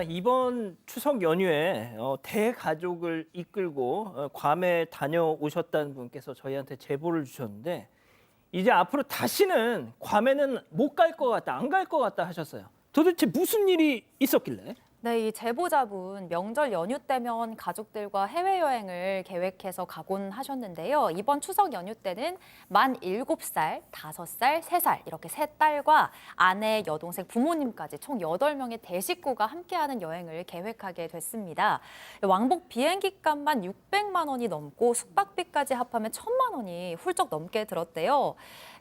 이번 추석 연휴에 대가족을 이끌고 괌에 다녀오셨다는 분께서 저희한테 제보를 주셨는데 이제 앞으로 다시는 괌에는 못 갈 것 같다, 안 갈 것 같다 하셨어요. 도대체 무슨 일이 있었길래? 네, 이 제보자분 명절 연휴 때면 가족들과 해외여행을 계획해서 가곤 하셨는데요. 이번 추석 연휴 때는 만 7살, 5살, 3살 이렇게 세 딸과 아내, 여동생, 부모님까지 총 8명의 대식구가 함께하는 여행을 계획하게 됐습니다. 왕복 비행기 값만 600만 원이 넘고 숙박비까지 합하면 1,000만 원이 훌쩍 넘게 들었대요.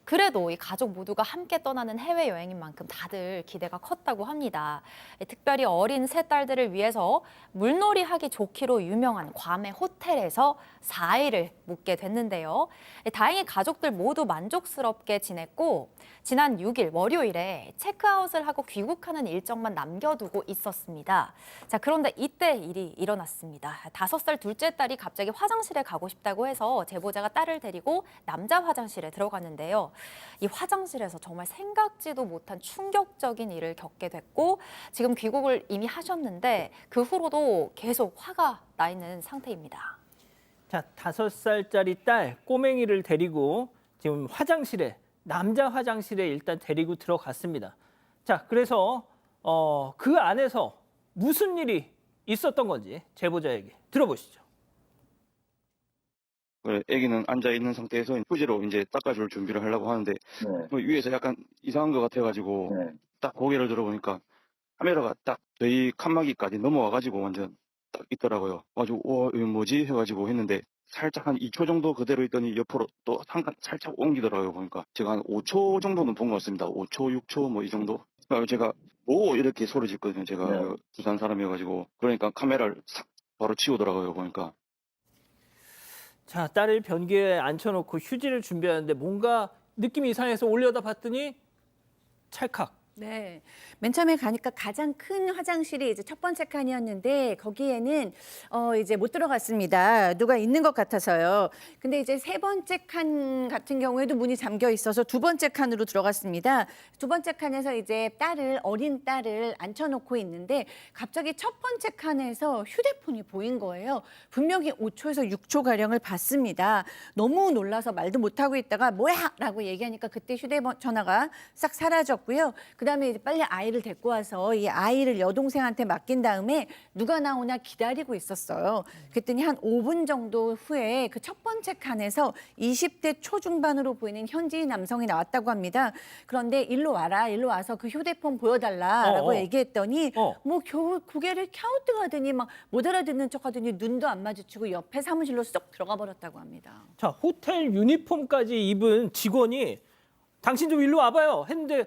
그래도 이 가족 모두가 함께 떠나는 해외여행인 만큼 다들 기대가 컸다고 합니다. 특별히 어린 세 딸들을 위해서 물놀이 하기 좋기로 유명한 괌의 호텔에서 4일을 묵게 됐는데요. 다행히 가족들 모두 만족스럽게 지냈고 지난 6일 월요일에 체크아웃을 하고 귀국하는 일정만 남겨두고 있었습니다. 자, 그런데 이때 일이 일어났습니다. 5살 둘째 딸이 갑자기 화장실에 가고 싶다고 해서 제보자가 딸을 데리고 남자 화장실에 들어갔는데요. 이 화장실에서 정말 생각지도 못한 충격적인 일을 겪게 됐고 지금 귀국을 이미 하셨는데 그 후로도 계속 화가 나 있는 상태입니다. 자, 5살짜리 딸 꼬맹이를 데리고 지금 화장실에 남자 화장실에 일단 데리고 들어갔습니다. 자, 그래서 그 안에서 무슨 일이 있었던 건지 제보자에게 들어보시죠. 아기는 앉아 있는 상태에서 휴지로 이제 닦아줄 준비를 하려고 하는데 위에서 약간 이상한 것 같아가지고 딱 고개를 들어보니까 카메라가 딱 저희 칸막이까지 넘어와가지고 완전 딱 있더라고요. 가지고 이거 뭐지 해가지고 했는데 살짝 한 2초 정도 그대로 있더니 옆으로 또 잠깐 살짝 옮기더라고요. 보니까 제가 한 5초 정도는 본 것 같습니다. 5초, 6초 뭐 이 정도. 제가 뭐 이렇게 소리 짓거든요. 제가 부산 사람이어가지고 그러니까 카메라를 싹 바로 치우더라고요. 보니까. 자, 딸을 변기에 앉혀놓고 휴지를 준비하는데 뭔가 느낌이 이상해서 올려다 봤더니 찰칵. 네. 맨 처음에 가니까 가장 큰 화장실이 이제 첫 번째 칸이었는데 거기에는 이제 못 들어갔습니다. 누가 있는 것 같아서요. 근데 이제 세 번째 칸 같은 경우에도 문이 잠겨 있어서 두 번째 칸으로 들어갔습니다. 두 번째 칸에서 이제 어린 딸을 앉혀놓고 있는데 갑자기 첫 번째 칸에서 휴대폰이 보인 거예요. 분명히 5초에서 6초 가량을 봤습니다. 너무 놀라서 말도 못하고 있다가 뭐야? 라고 얘기하니까 그때 휴대전화가 싹 사라졌고요. 그다음에 이제 빨리 아이를 데리고 와서 이 아이를 여동생한테 맡긴 다음에 누가 나오나 기다리고 있었어요. 그랬더니 한 5분 정도 후에 그 첫 번째 칸에서 20대 초중반으로 보이는 현지인 남성이 나왔다고 합니다. 그런데 일로 와라, 일로 와서 그 휴대폰 보여달라라고 얘기했더니 뭐 겨우 고개를 갸우뚱하더니 막 못 알아듣는 척하더니 눈도 안 마주치고 옆에 사무실로 쏙 들어가 버렸다고 합니다. 자, 호텔 유니폼까지 입은 직원이 당신 좀 일로 와봐요 했는데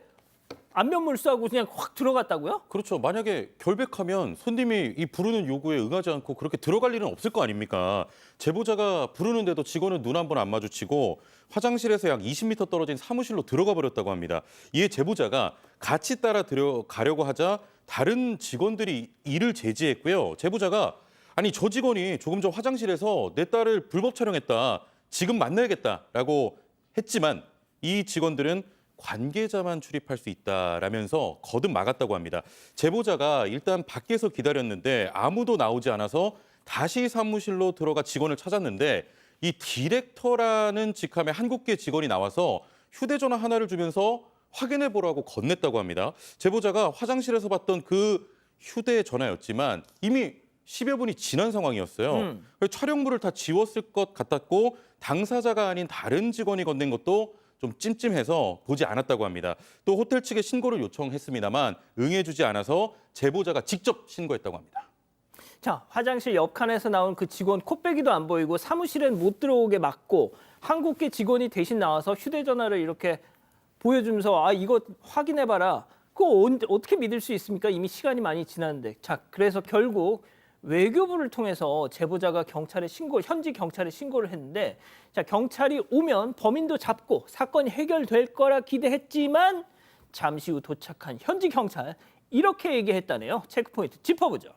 안면물수하고 그냥 확 들어갔다고요? 그렇죠. 만약에 결백하면 손님이 이 부르는 요구에 응하지 않고 그렇게 들어갈 일은 없을 거 아닙니까? 제보자가 부르는데도 직원은 눈 한 번 안 마주치고 화장실에서 약 20m 떨어진 사무실로 들어가 버렸다고 합니다. 이에 제보자가 같이 따라 들어가려고 하자 다른 직원들이 이를 제지했고요. 제보자가 아니 저 직원이 조금 전 화장실에서 내 딸을 불법 촬영했다. 지금 만나야겠다라고 했지만 이 직원들은 관계자만 출입할 수 있다라면서 거듭 막았다고 합니다. 제보자가 일단 밖에서 기다렸는데 아무도 나오지 않아서 다시 사무실로 들어가 직원을 찾았는데 이 디렉터라는 직함의 한국계 직원이 나와서 휴대전화 하나를 주면서 확인해 보라고 건넸다고 합니다. 제보자가 화장실에서 봤던 그 휴대전화였지만 이미 10여 분이 지난 상황이었어요. 촬영물을 다 지웠을 것 같았고 당사자가 아닌 다른 직원이 건넨 것도 좀 찜찜해서 보지 않았다고 합니다. 또 호텔 측에 신고를 요청했습니다만 응해주지 않아서 제보자가 직접 신고했다고 합니다. 자, 화장실 옆칸에서 나온 그 직원 코빼기도 안 보이고 사무실엔 못 들어오게 막고 한국계 직원이 대신 나와서 휴대전화를 이렇게 보여주면서 아 이거 확인해봐라. 그거 어떻게 믿을 수 있습니까? 이미 시간이 많이 지났는데. 자, 그래서 결국 외교부를 통해서 제보자가 현지 경찰에 신고를 했는데 자, 경찰이 오면 범인도 잡고 사건이 해결될 거라 기대했지만 잠시 후 도착한 현지 경찰 이렇게 얘기했다네요. 체크포인트 짚어보죠.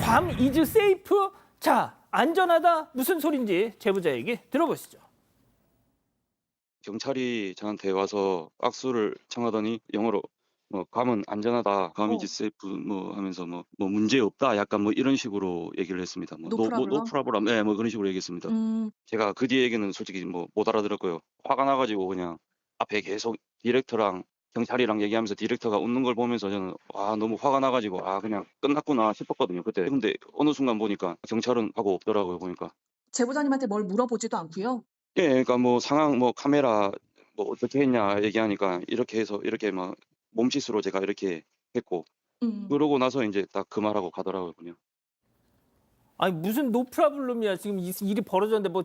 괌 이즈 세이프? 자, 안전하다 무슨 소린지 제보자 얘기 들어보시죠. 경찰이 저한테 와서 악수를 청하더니 영어로 뭐 괌은 안전하다, 괌 이즈 세이프 뭐 하면서 뭐 문제 없다, 약간 뭐 이런 식으로 얘기를 했습니다. 뭐 노 프라블럼, 예, 뭐 그런 식으로 얘기했습니다. 제가 그 뒤에 얘기는 솔직히 뭐 못 알아들었고요. 화가 나가지고 그냥 앞에 계속 디렉터랑 경찰이랑 얘기하면서 디렉터가 웃는 걸 보면서 저는 너무 화가 나가지고 그냥 끝났구나 싶었거든요 그때. 근데 어느 순간 보니까 경찰은 하고 없더라고요 보니까. 제보자님한테 뭘 물어보지도 않고요. 예, 그러니까 뭐 상황 뭐 카메라 뭐 어떻게 했냐 얘기하니까 이렇게 해서 이렇게 막 몸짓으로 제가 이렇게 했고 그러고 나서 이제 딱 그 말하고 가더라고요 그냥. 아니 무슨 노 프라블럼이야. 지금 일이 벌어졌는데 뭐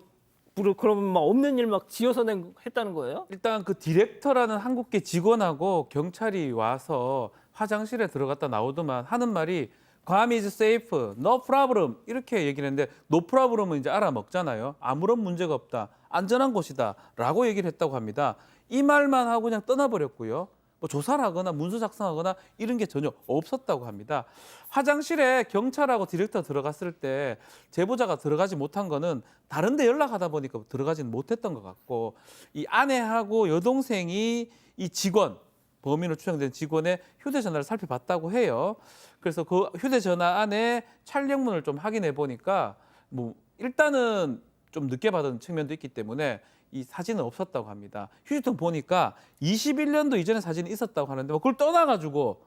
그러면 막 없는 일 막 지어서 했다는 거예요? 일단 그 디렉터라는 한국계 직원하고 경찰이 와서 화장실에 들어갔다 나오더만 하는 말이 괌 is safe, no problem 이렇게 얘기를 했는데 no problem은 이제 알아먹잖아요. 아무런 문제가 없다, 안전한 곳이다라고 얘기를 했다고 합니다. 이 말만 하고 그냥 떠나버렸고요. 뭐 조사를 하거나 문서 작성하거나 이런 게 전혀 없었다고 합니다. 화장실에 경찰하고 디렉터 들어갔을 때 제보자가 들어가지 못한 거는 다른 데 연락하다 보니까 들어가지는 못했던 것 같고, 이 아내하고 여동생이 이 직원, 범인으로 추정된 직원의 휴대전화를 살펴봤다고 해요. 그래서 그 휴대전화 안에 촬영문을 좀 확인해 보니까 뭐 일단은 좀 늦게 받은 측면도 있기 때문에 이 사진은 없었다고 합니다. 휴지통 보니까 21년도 이전에 사진이 있었다고 하는데 뭐 그걸 떠나가지고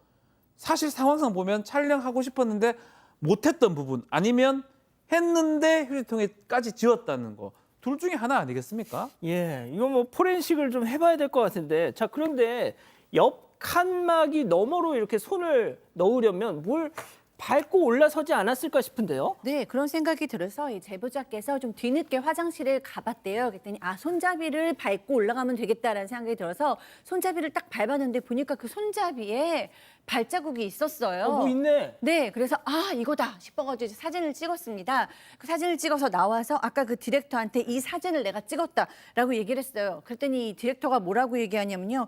사실 상황상 보면 촬영하고 싶었는데 못했던 부분, 아니면 했는데 휴지통에까지 지웠다는 거, 둘 중에 하나 아니겠습니까? 예, 이거 뭐 포렌식을 좀 해봐야 될 것 같은데. 자, 그런데 옆 칸막이 너머로 이렇게 손을 넣으려면 뭘 밟고 올라서지 않았을까 싶은데요. 네, 그런 생각이 들어서 이 제보자께서 좀 뒤늦게 화장실을 가봤대요. 그랬더니 손잡이를 밟고 올라가면 되겠다라는 생각이 들어서 손잡이를 딱 밟았는데 보니까 그 손잡이에 발자국이 있었어요. 뭐 있네. 네, 그래서 이거다 싶어가지고 사진을 찍었습니다. 그 사진을 찍어서 나와서 아까 그 디렉터한테 이 사진을 내가 찍었다라고 얘기를 했어요. 그랬더니 이 디렉터가 뭐라고 얘기하냐면요.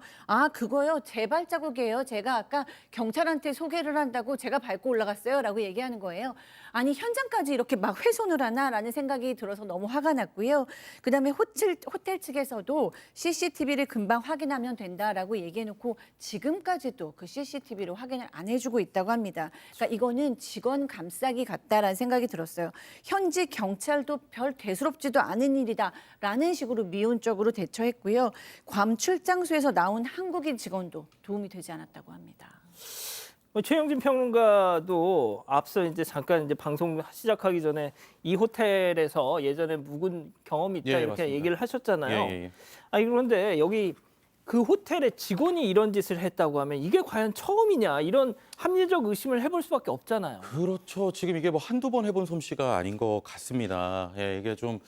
그거요, 제 발자국이에요. 제가 아까 경찰한테 소개를 한다고 제가 밟고 올라갔어요 라고 얘기하는 거예요. 아니, 현장까지 이렇게 막 훼손을 하나라는 생각이 들어서 너무 화가 났고요. 그다음에 호텔 측에서도 CCTV를 금방 확인하면 된다라고 얘기해놓고 지금까지도 그 CCTV를 확인을 안 해주고 있다고 합니다. 그러니까 이거는 직원 감싸기 같다라는 생각이 들었어요. 현지 경찰도 별 대수롭지도 않은 일이다라는 식으로 미온적으로 대처했고요. 괌 출장소에서 나온 한국인 직원도 도움이 되지 않았다고 합니다. 최영진 평론가도 앞서 이제 잠깐 이제 방송 시작하기 전에 이 호텔에서 예전에 묵은 경험이 있다 이렇게 맞습니다. 얘기를 하셨잖아요. 예. 그런데 여기 그 호텔의 직원이 이런 짓을 했다고 하면 이게 과연 처음이냐, 이런 합리적 의심을 해볼 수밖에 없잖아요. 그렇죠. 지금 이게 뭐 한두 번 해본 솜씨가 아닌 것 같습니다. 예, 이게 좀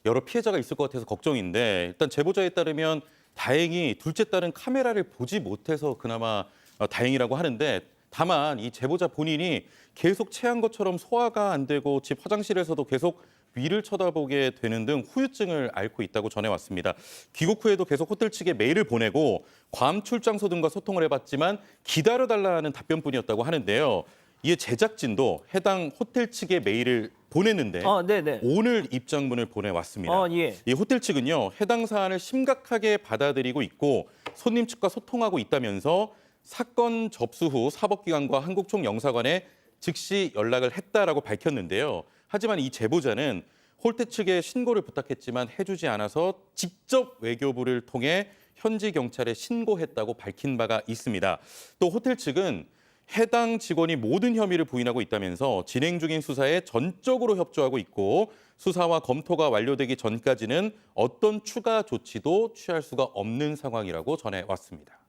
여러 피해자가 있을 것 같아서 걱정인데, 일단 제보자에 따르면 다행히 둘째 딸은 카메라를 보지 못해서 그나마 다행이라고 하는데, 다만 이 제보자 본인이 계속 체한 것처럼 소화가 안 되고 집 화장실에서도 계속 위를 쳐다보게 되는 등 후유증을 앓고 있다고 전해왔습니다. 귀국 후에도 계속 호텔 측에 메일을 보내고 괌 출장소 등과 소통을 해봤지만 기다려달라는 답변뿐이었다고 하는데요. 이에 제작진도 해당 호텔 측에 메일을 보냈는데 네네. 오늘 입장문을 보내왔습니다. 예. 이 호텔 측은요, 해당 사안을 심각하게 받아들이고 있고 손님 측과 소통하고 있다면서 사건 접수 후 사법기관과 한국총영사관에 즉시 연락을 했다라고 밝혔는데요. 하지만 이 제보자는 호텔 측에 신고를 부탁했지만 해주지 않아서 직접 외교부를 통해 현지 경찰에 신고했다고 밝힌 바가 있습니다. 또 호텔 측은 해당 직원이 모든 혐의를 부인하고 있다면서 진행 중인 수사에 전적으로 협조하고 있고 수사와 검토가 완료되기 전까지는 어떤 추가 조치도 취할 수가 없는 상황이라고 전해왔습니다.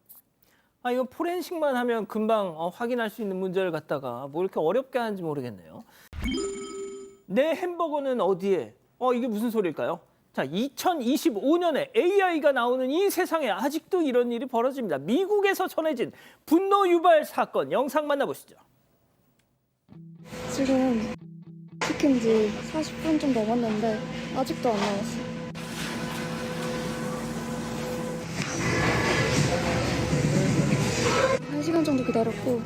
이거 포렌식만 하면 금방 확인할 수 있는 문제를 갖다가 뭐 이렇게 어렵게 하는지 모르겠네요. 내 햄버거는 어디에? 이게 무슨 소리일까요? 자, 2025년에 AI가 나오는 이 세상에 아직도 이런 일이 벌어집니다. 미국에서 전해진 분노 유발 사건 영상 만나보시죠. 지금 시킨 지 40분 좀 넘었는데 아직도 안 나왔어. 한 시간 정도 기다렸고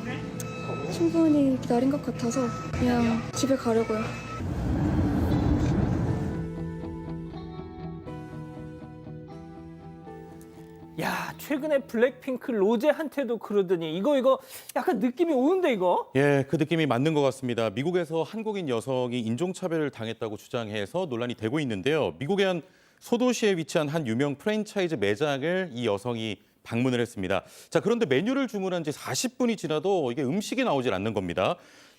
충분히 기다린 것 같아서 그냥 집에 가려고요. 야, 최근에 블랙핑크 로제한테도 그러더니 이거 약간 느낌이 오는데 이거? 예, 그 느낌이 맞는 것 같습니다. 미국에서 한국인 여성이 인종차별을 당했다고 주장해서 논란이 되고 있는데요. 미국의 한 소도시에 위치한 한 유명 프랜차이즈 매장을 이 여성이 방문을 했습니다. 자, 그런데 메뉴를 주문한 지 40분이 지나도 이게 음식이 나오질 않는 겁니다.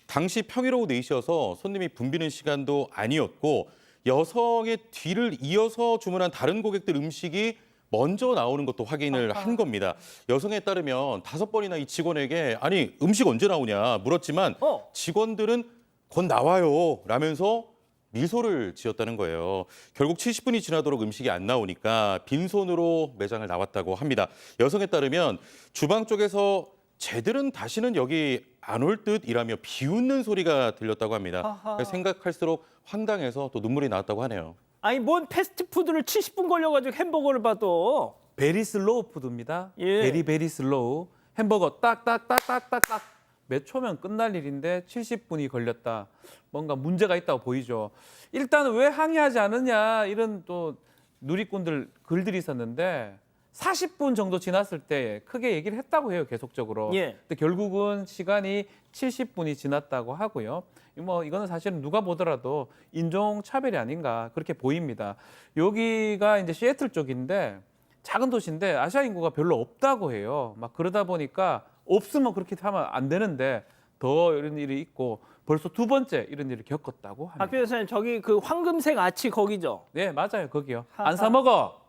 당시 평일 오후 4시여서 손님이 붐비는 시간도 아니었고 여성의 뒤를 이어서 주문한 다른 고객들 음식이 먼저 나오는 것도 확인을 한 겁니다. 여성에 따르면 5번이나 이 직원에게 아니 음식 언제 나오냐 물었지만 직원들은 곧 나와요 라면서 미소를 지었다는 거예요. 결국 70분이 지나도록 음식이 안 나오니까 빈손으로 매장을 나왔다고 합니다. 여성에 따르면 주방 쪽에서 쟤들은 다시는 여기 안 올 듯이라며 비웃는 소리가 들렸다고 합니다. 생각할수록 황당해서 또 눈물이 나왔다고 하네요. 아니 뭔 패스트푸드를 70분 걸려가지고 햄버거를 봐도. 베리 슬로우 푸드입니다. 예. 베리 슬로우. 햄버거 딱딱딱딱딱딱 몇 초면 끝날 일인데 70분이 걸렸다. 뭔가 문제가 있다고 보이죠. 일단 왜 항의하지 않느냐 이런 또 누리꾼들 글들이 있었는데 40분 정도 지났을 때 크게 얘기를 했다고 해요, 계속적으로. 예. 근데 결국은 시간이 70분이 지났다고 하고요. 뭐 이거는 사실은 누가 보더라도 인종 차별이 아닌가 그렇게 보입니다. 여기가 이제 시애틀 쪽인데 작은 도시인데 아시아 인구가 별로 없다고 해요. 막 그러다 보니까 없으면 그렇게 하면 안 되는데 더 이런 일이 있고 벌써 2번째 이런 일을 겪었다고 합니다. 박 변호사님 저기 그 황금색 아치 거기죠? 네, 맞아요. 거기요. 하하. 안 사 먹어.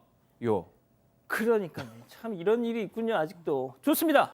요. 그러니까요. 참 이런 일이 있군요 아직도. 좋습니다.